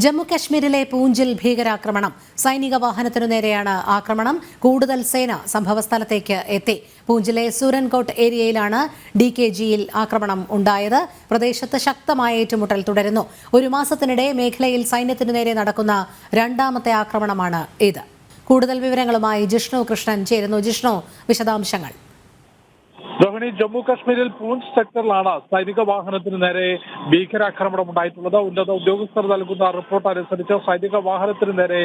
ജമ്മു കശ്മീരിലെ പൂഞ്ചിൽ ഭീകരാക്രമണം. സൈനിക വാഹനത്തിനു നേരെയാണ് ആക്രമണം. കൂടുതൽ സേന സംഭവസ്ഥലത്തേക്ക് എത്തി. പൂഞ്ചിലെ സൂരൻകോട്ട് ഏരിയയിലാണ് DKGയിൽ ആക്രമണം ഉണ്ടായത്. പ്രദേശത്ത് ശക്തമായ ഏറ്റുമുട്ടൽ തുടരുന്നു. ഒരു മാസത്തിനിടെ മേഖലയിൽ സൈന്യത്തിനു നേരെ നടക്കുന്ന രണ്ടാമത്തെ ആക്രമണമാണ് ഇത്. കൂടുതൽ വിവരങ്ങളുമായി ജിഷ്ണു കൃഷ്ണൻ ചേരുന്നു. ജിഷ്ണു, വിശദാംശങ്ങൾ. ജമ്മു കാശ്മീരിൽ പൂഞ്ച് സെക്ടറിലാണ് സൈനിക വാഹനത്തിന് നേരെ ഭീകരാക്രമണം ഉണ്ടായിട്ടുള്ളത്. ഉന്നത ഉദ്യോഗസ്ഥർ നൽകുന്ന റിപ്പോർട്ട് അനുസരിച്ച് സൈനിക വാഹനത്തിന് നേരെ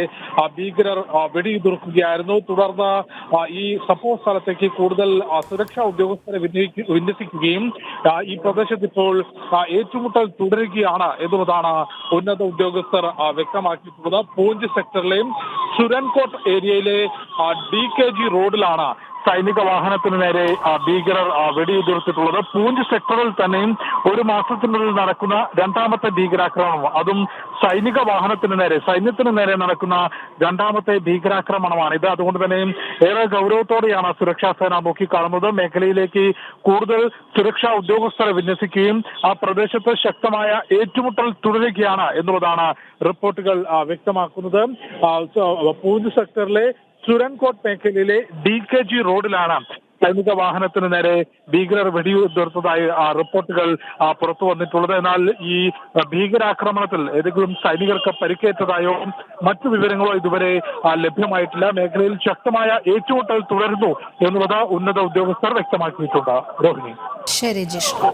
ഭീകരർ വെടിയുതിർക്കുകയായിരുന്നു. തുടർന്ന് ഈ സംഭവ സ്ഥലത്തേക്ക് കൂടുതൽ സുരക്ഷാ ഉദ്യോഗസ്ഥരെ വിന്യസിക്കുകയും ഈ പ്രദേശത്ത് ഇപ്പോൾ ഏറ്റുമുട്ടൽ തുടരുകയാണ് എന്നുള്ളതാണ് ഉന്നത ഉദ്യോഗസ്ഥർ വ്യക്തമാക്കിയിട്ടുള്ളത്. പൂഞ്ച് സെക്ടറിലെയും സുരൻകോട്ട് ഏരിയയിലെ DKG റോഡിലാണ് സൈനിക വാഹനത്തിന് നേരെ ഭീകരർ വെടിയുതിർത്തിട്ടുള്ളത്. പൂഞ്ച് സെക്ടറിൽ തന്നെയും ഒരു മാസത്തിനുള്ളിൽ നടക്കുന്ന രണ്ടാമത്തെ ഭീകരാക്രമണം, അതും സൈനിക സൈന്യത്തിന് നേരെ നടക്കുന്ന രണ്ടാമത്തെ ഭീകരാക്രമണമാണിത്. അതുകൊണ്ട് തന്നെ ഏറെ ഗൗരവത്തോടെയാണ് സുരക്ഷാ സേന നോക്കിക്കാണുന്നത്. മേഖലയിലേക്ക് കൂടുതൽ സുരക്ഷാ ഉദ്യോഗസ്ഥരെ വിന്യസിക്കുകയും ആ പ്രദേശത്ത് ശക്തമായ ഏറ്റുമുട്ടൽ തുടരുകയാണ് എന്നുള്ളതാണ് റിപ്പോർട്ടുകൾ വ്യക്തമാക്കുന്നത്. പൂഞ്ച് സെക്ടറിലെ സുരൻകോട്ട് മേഖലയിലെ DKG റോഡിലാണ് സൈനിക വാഹനത്തിന് നേരെ ഭീകരർ വെടിയുതിർത്തതായി റിപ്പോർട്ടുകൾ പുറത്തു വന്നിട്ടുള്ളത്. എന്നാൽ ഈ ഭീകരാക്രമണത്തിൽ ഏതെങ്കിലും സൈനികർക്ക് പരിക്കേറ്റതായോ മറ്റു വിവരങ്ങളോ ഇതുവരെ ലഭ്യമായിട്ടില്ല. മേഖലയിൽ ശക്തമായ ഏറ്റുമുട്ടൽ തുടരുന്നു എന്നുള്ളത് ഉന്നത ഉദ്യോഗസ്ഥർ വ്യക്തമാക്കിയിട്ടുണ്ട്. ശരി ജിഷ്ണു.